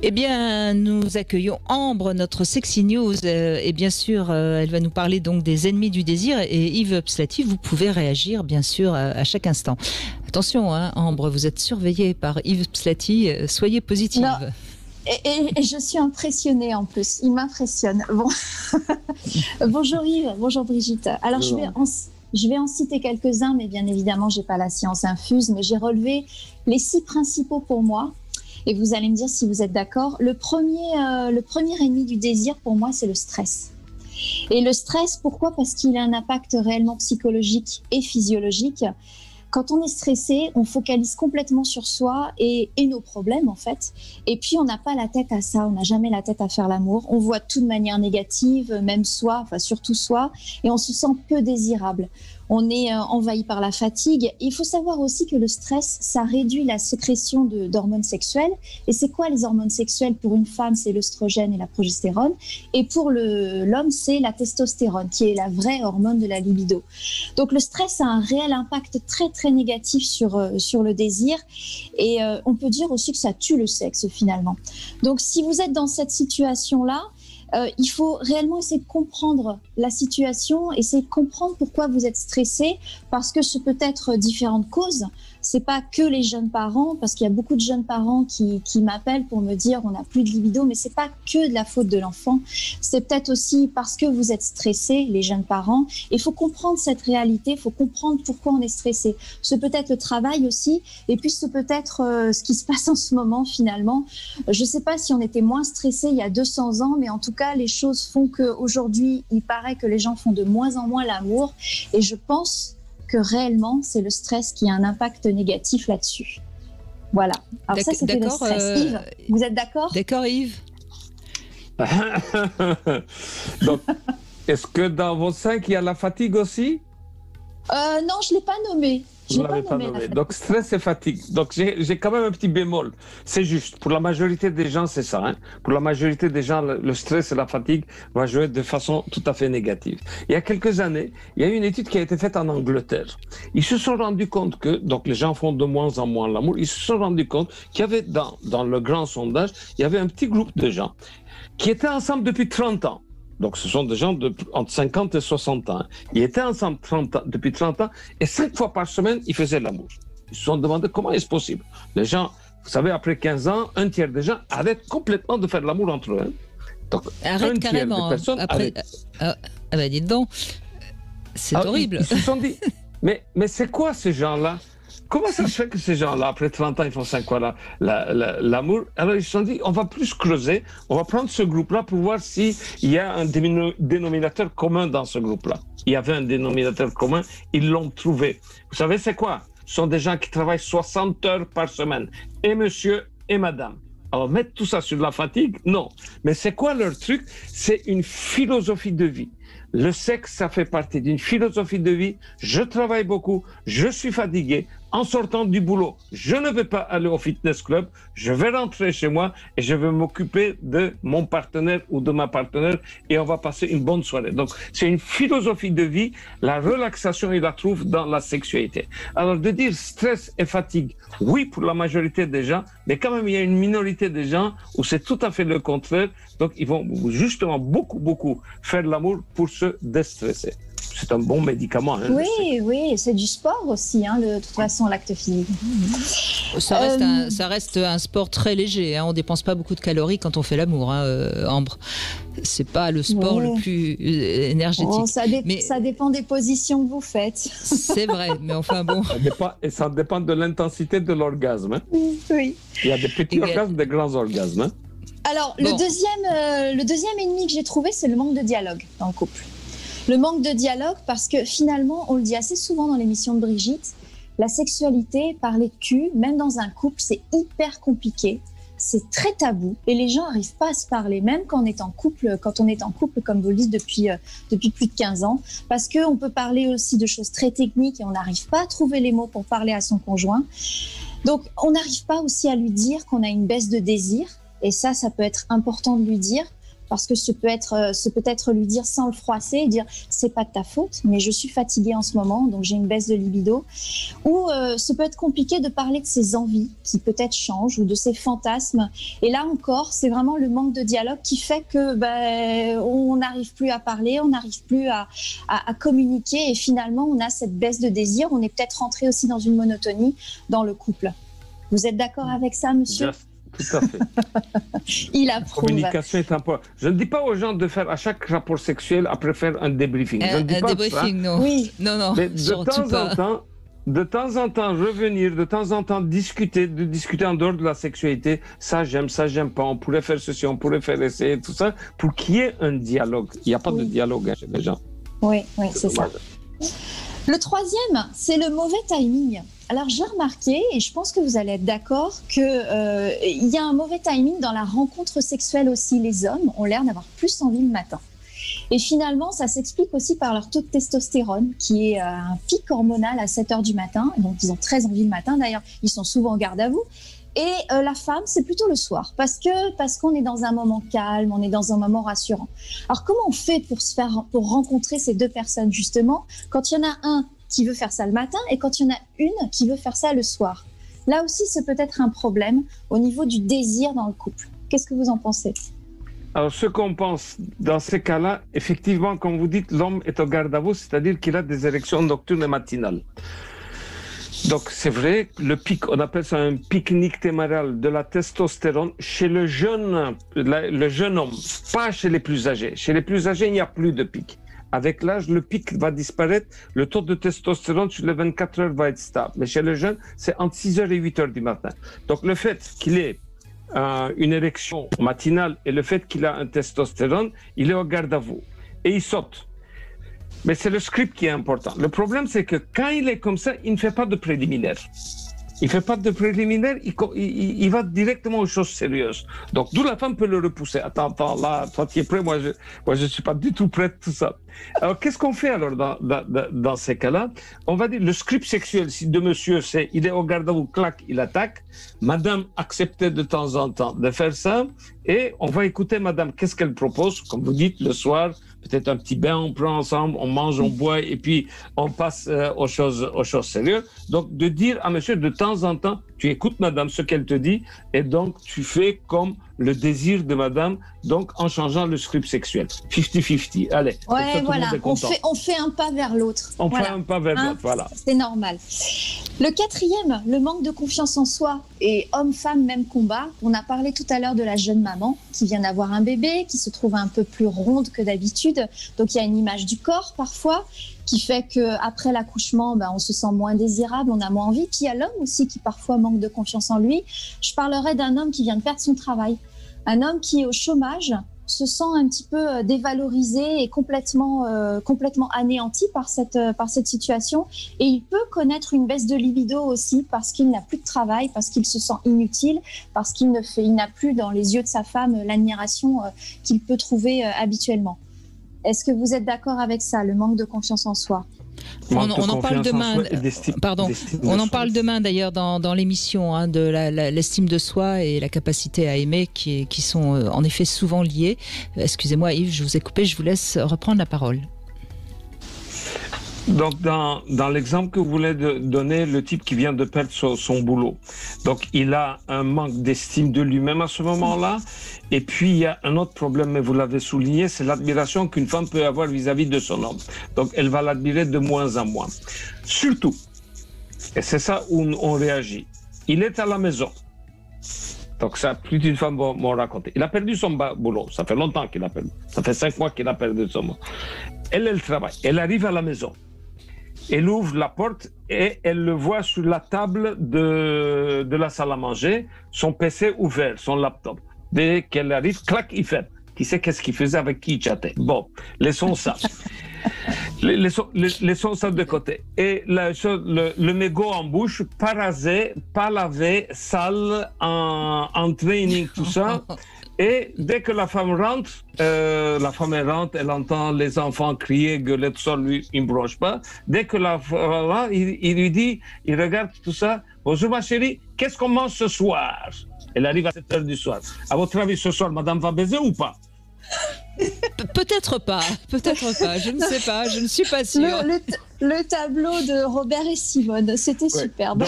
Eh bien, nous accueillons Ambre, notre Sexy News, et bien sûr, elle va nous parler donc des ennemis du désir. Et Yves Pslatty, vous pouvez réagir, bien sûr, à chaque instant. Attention, hein, Ambre, vous êtes surveillée par Yves Pslatty, soyez positive. Non. Et je suis impressionnée en plus, il m'impressionne. Bon. Bonjour Yves, bonjour Brigitte. Alors je vais en citer quelques-uns, mais bien évidemment, je n'ai pas la science infuse, mais j'ai relevé les 6 principaux pour moi. Et vous allez me dire si vous êtes d'accord. Le premier ennemi du désir, pour moi, c'est le stress. Et le stress, pourquoi ? Parce qu'il a un impact réellement psychologique et physiologique. Quand on est stressé, on focalise complètement sur soi et nos problèmes, en fait. Et puis, on n'a pas la tête à ça. On n'a jamais la tête à faire l'amour. On voit tout de manière négative, même soi, enfin surtout soi. Et on se sent peu désirable. On est envahi par la fatigue. Il faut savoir aussi que le stress, ça réduit la sécrétion d'hormones sexuelles. Et c'est quoi les hormones sexuelles ? Pour une femme, c'est l'œstrogène et la progestérone. Et pour l'homme, c'est la testostérone, qui est la vraie hormone de la libido. Donc le stress a un réel impact très, très négatif sur le désir. Et on peut dire aussi que ça tue le sexe, finalement. Donc si vous êtes dans cette situation-là, il faut réellement essayer de comprendre la situation, essayer de comprendre pourquoi vous êtes stressé, parce que ce peut être différentes causes. C'est pas que les jeunes parents, parce qu'il y a beaucoup de jeunes parents qui m'appellent pour me dire on n'a plus de libido, mais c'est pas que de la faute de l'enfant. C'est peut-être aussi parce que vous êtes stressés, les jeunes parents. Il faut comprendre cette réalité, il faut comprendre pourquoi on est stressé. Ce peut être le travail aussi, et puis ce peut être ce qui se passe en ce moment finalement. Je sais pas si on était moins stressé il y a 200 ans, mais en tout cas les choses font qu'aujourd'hui il paraît que les gens font de moins en moins l'amour, et je pense que réellement, c'est le stress qui a un impact négatif là-dessus. Voilà. Alors ça, c'était le stress. Yves, vous êtes d'accord ? D'accord, Yves. Donc, est-ce que dans vos 5, il y a la fatigue aussi ? Non, je ne l'ai pas nommé. Vous ne l'avez pas nommé. Donc, stress et fatigue. Donc, j'ai quand même un petit bémol. C'est juste. Pour la majorité des gens, c'est ça. Hein. Pour la majorité des gens, le stress et la fatigue vont jouer de façon tout à fait négative. Il y a quelques années, il y a eu une étude qui a été faite en Angleterre. Ils se sont rendus compte que, donc les gens font de moins en moins l'amour, ils se sont rendus compte qu'il y avait dans le grand sondage, il y avait un petit groupe de gens qui étaient ensemble depuis 30 ans. Donc, ce sont des gens entre 50 et 60 ans. Ils étaient ensemble depuis 30 ans et 5 fois par semaine, ils faisaient l'amour. Ils se sont demandé comment est-ce possible. Les gens, vous savez, après 15 ans, un tiers des gens arrêtent complètement de faire l'amour entre eux. Hein. Donc, arrête carrément. Des personnes après, bah dites donc, c'est horrible. Ils se sont dit, mais c'est quoi ces gens-là ? Comment ça se fait que ces gens-là, après 30 ans, ils font 5 fois l'amour ? Alors, ils se sont dit, on va plus creuser, on va prendre ce groupe-là pour voir s'il y a un dénominateur commun dans ce groupe-là. Il y avait un dénominateur commun, ils l'ont trouvé. Vous savez, c'est quoi ? Ce sont des gens qui travaillent 60 heures par semaine, et monsieur et madame. Alors, mettre tout ça sur la fatigue, non. Mais c'est quoi leur truc ? C'est une philosophie de vie. Le sexe, ça fait partie d'une philosophie de vie. Je travaille beaucoup, je suis fatigué. En sortant du boulot, je ne vais pas aller au fitness club, je vais rentrer chez moi et je vais m'occuper de mon partenaire ou de ma partenaire et on va passer une bonne soirée. Donc, c'est une philosophie de vie. La relaxation, il la trouve dans la sexualité. Alors, de dire stress et fatigue, oui, pour la majorité des gens, mais quand même, il y a une minorité des gens où c'est tout à fait le contraire. Donc, ils vont justement beaucoup faire l'amour pour se déstresser. C'est un bon médicament. Hein, oui, c'est du sport aussi, hein, de toute façon, l'acte physique. Ça reste un sport très léger. Hein. On ne dépense pas beaucoup de calories quand on fait l'amour, hein, Ambre. C'est pas le sport le plus énergétique. Oh, ça dépend des positions que vous faites. C'est vrai, mais enfin bon. Ça dépend de l'intensité de l'orgasme. Hein. Oui. Il y a des petits orgasmes, des grands orgasmes. Hein. Alors, le deuxième ennemi que j'ai trouvé, c'est le manque de dialogue dans le couple. Le manque de dialogue, parce que finalement, on le dit assez souvent dans l'émission de Brigitte, la sexualité, parler de cul, même dans un couple, c'est hyper compliqué. C'est très tabou et les gens n'arrivent pas à se parler, même quand on est en couple, comme vous le dites depuis plus de 15 ans, parce qu'on peut parler aussi de choses très techniques et on n'arrive pas à trouver les mots pour parler à son conjoint. Donc, on n'arrive pas aussi à lui dire qu'on a une baisse de désir, et ça peut être important de lui dire. parce que ce peut être lui dire sans le froisser et dire c'est pas de ta faute, mais je suis fatiguée en ce moment, donc j'ai une baisse de libido. Ou ce peut être compliqué de parler de ses envies qui peut-être changent ou de ses fantasmes. Et là encore, c'est vraiment le manque de dialogue qui fait que on n'arrive plus à parler, on n'arrive plus à communiquer et finalement on a cette baisse de désir. On est peut-être rentré aussi dans une monotonie dans le couple. Vous êtes d'accord avec ça, monsieur ? Tout à fait. Il approuve. La communication est important. Je ne dis pas aux gens de faire à chaque rapport sexuel après faire un débriefing. Je ne dis un pas débriefing, ça. non. Oui. Non. Mais de temps en temps, revenir, de temps en temps discuter en dehors de la sexualité. Ça j'aime pas. On pourrait faire ceci, on pourrait faire essayer, tout ça, pour qu'il y ait un dialogue. Il n'y a pas de dialogue chez les gens. Oui, c'est ça. Le troisième, c'est le mauvais timing. Alors, j'ai remarqué, et je pense que vous allez être d'accord, qu'il y a un mauvais timing dans la rencontre sexuelle aussi. Les hommes ont l'air d'avoir plus envie le matin. Et finalement, ça s'explique aussi par leur taux de testostérone, qui est un pic hormonal à 7 heures du matin. Donc, ils ont très envie le matin. D'ailleurs, ils sont souvent en garde à vous. Et la femme, c'est plutôt le soir, parce qu'on est dans un moment calme, on est dans un moment rassurant. Alors, comment on fait pour rencontrer ces deux personnes, justement, quand il y en a un qui veut faire ça le matin et quand il y en a une qui veut faire ça le soir? Là aussi, c'est peut-être un problème au niveau du désir dans le couple. Qu'est-ce que vous en pensez? Alors, ce qu'on pense dans ces cas-là, effectivement, comme vous dites, l'homme est au garde à vous, c'est-à-dire qu'il a des érections nocturnes et matinales. Donc, c'est vrai, le pic, on appelle ça un pic nictémaral de la testostérone chez le jeune homme, pas chez les plus âgés. Chez les plus âgés, il n'y a plus de pic. Avec l'âge, le pic va disparaître, le taux de testostérone sur les 24 heures va être stable. Mais chez le jeune, c'est entre 6 heures et 8 heures du matin. Donc, le fait qu'il ait une érection matinale et le fait qu'il a un testostérone, il est au garde à vous. Et il saute. Mais c'est le script qui est important. Le problème, c'est que quand il est comme ça, il ne fait pas de préliminaire. Il ne fait pas de préliminaire, il va directement aux choses sérieuses. Donc, d'où la femme peut le repousser. Attends, là, toi, tu es prêt, moi, je ne suis pas du tout prêt, tout ça. Alors, qu'est-ce qu'on fait alors dans ces cas-là? On va dire le script sexuel, si de monsieur, c'est il est au garde à vous, clac, il attaque. Madame acceptait de temps en temps de faire ça. Et on va écouter madame, qu'est-ce qu'elle propose? Comme vous dites, le soir, peut-être un petit bain, on prend ensemble, on mange, on boit, et puis on passe aux choses sérieuses. Donc, de dire à monsieur, de temps en temps, tu écoutes madame ce qu'elle te dit, et donc tu fais comme le désir de madame, donc en changeant le script sexuel. 50-50, allez. Ouais, voilà, on fait un pas vers l'autre. On fait un pas vers l'autre, voilà. C'est normal. Le quatrième, le manque de confiance en soi. Et homme-femme, même combat. On a parlé tout à l'heure de la jeune maman qui vient d'avoir un bébé, qui se trouve un peu plus ronde que d'habitude. Donc, il y a une image du corps parfois qui fait qu'après l'accouchement, on se sent moins désirable, on a moins envie. Puis il y a l'homme aussi qui parfois manque de confiance en lui. Je parlerai d'un homme qui vient de perdre son travail. Un homme qui est au chômage se sent un petit peu dévalorisé et complètement anéanti par cette situation. Et il peut connaître une baisse de libido aussi parce qu'il n'a plus de travail, parce qu'il se sent inutile, parce qu'il n'a plus dans les yeux de sa femme l'admiration qu'il peut trouver habituellement. Est-ce que vous êtes d'accord avec ça, le manque de confiance en soi ? On en parle demain. On en parle demain d'ailleurs dans l'émission de l'estime de soi et la capacité à aimer qui sont en effet souvent liées. Excusez-moi Yves, je vous ai coupé, je vous laisse reprendre la parole. Donc, dans l'exemple que vous voulez donner, le type qui vient de perdre son boulot, donc il a un manque d'estime de lui-même à ce moment-là. Et puis, il y a un autre problème, mais vous l'avez souligné, c'est l'admiration qu'une femme peut avoir vis-à-vis de son homme. Donc, elle va l'admirer de moins en moins. Surtout, et c'est ça où on réagit, il est à la maison. Donc, ça, plus d'une femme m'a raconté. Il a perdu son boulot. Ça fait longtemps qu'il a perdu. Ça fait 5 mois qu'il a perdu son boulot. Elle travaille. Elle arrive à la maison. Elle ouvre la porte et elle le voit sur la table de la salle à manger, son PC ouvert, son laptop. Dès qu'elle arrive, clac, il ferme. Qui sait qu'est-ce qu'il faisait, avec qui il chattait. Bon, laissons ça. Laissons ça de côté. Et le mégot en bouche, pas rasé, pas lavé, sale, en training, tout ça. Et dès que la femme rentre, elle entend les enfants crier, gueuler, tout ça, lui, il ne bronche pas. Dès que il lui dit, il regarde tout ça, bonjour ma chérie, qu'est-ce qu'on mange ce soir? Elle arrive à 7 heures du soir. À votre avis, ce soir, madame va baiser ou pas? Peut-être pas, je ne sais pas, je ne suis pas sûre. Le tableau de Robert et Simone, c'était superbe.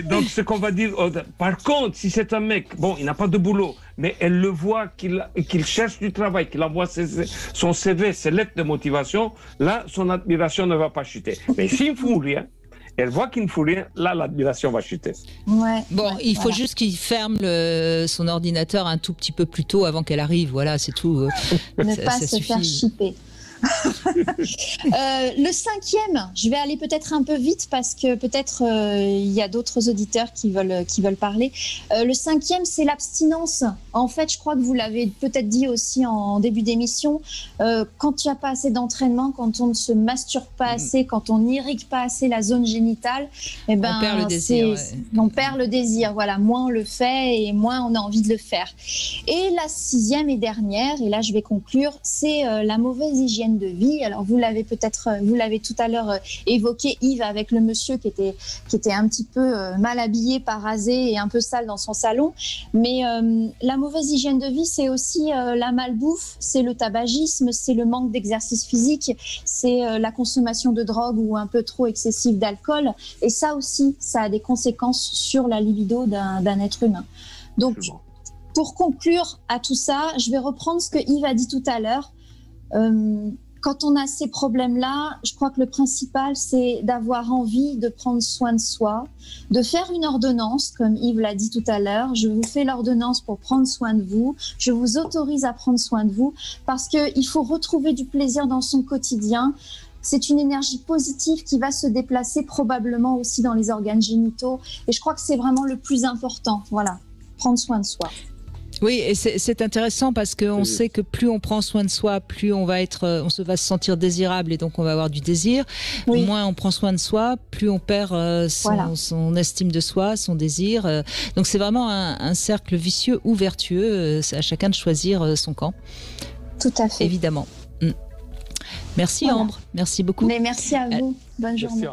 Donc, ce qu'on va dire, par contre, si c'est un mec, bon, il n'a pas de boulot, mais elle le voit qu'il cherche du travail, qu'il envoie son CV, ses lettres de motivation, là, son admiration ne va pas chuter. Mais s'il ne fout rien, elle voit qu'il ne fout rien, là, l'admiration va chuter. Il faut juste qu'il ferme son ordinateur un tout petit peu plus tôt avant qu'elle arrive. Voilà, c'est tout. Ne pas se faire chipper. Le 5e, je vais aller peut-être un peu vite parce que peut-être il y a d'autres auditeurs qui veulent parler. Le 5e, c'est l'abstinence. En fait, je crois que vous l'avez peut-être dit aussi en début d'émission, quand il n'y a pas assez d'entraînement, quand on ne se masturbe pas assez, quand on n'irrigue pas assez la zone génitale, on perd le désir. On perd le désir. Voilà, moins on le fait et moins on a envie de le faire. Et la 6e et dernière, et là je vais conclure, c'est la mauvaise hygiène de vie. Alors vous l'avez tout à l'heure évoqué, Yves, avec le monsieur qui était un petit peu mal habillé, pas rasé et un peu sale dans son salon. Mais la mauvaise hygiène de vie, c'est aussi la malbouffe, c'est le tabagisme, c'est le manque d'exercice physique, c'est la consommation de drogue ou un peu trop excessive d'alcool. Et ça aussi, ça a des conséquences sur la libido d'un être humain. Donc, pour conclure à tout ça, je vais reprendre ce que Yves a dit tout à l'heure. Quand on a ces problèmes-là, je crois que le principal, c'est d'avoir envie de prendre soin de soi, de faire une ordonnance, comme Yves l'a dit tout à l'heure. Je vous fais l'ordonnance pour prendre soin de vous. Je vous autorise à prendre soin de vous parce qu'il faut retrouver du plaisir dans son quotidien. C'est une énergie positive qui va se déplacer probablement aussi dans les organes génitaux. Et je crois que c'est vraiment le plus important. Voilà, prendre soin de soi. Oui, et c'est intéressant parce qu'on sait que plus on prend soin de soi, plus on va se sentir désirable et donc on va avoir du désir. Oui. Moins on prend soin de soi, plus on perd son estime de soi, son désir. Donc c'est vraiment un cercle vicieux ou vertueux. C'est à chacun de choisir son camp. Tout à fait. Évidemment. Merci Ambre, merci beaucoup. Mais merci à vous. Bonne journée.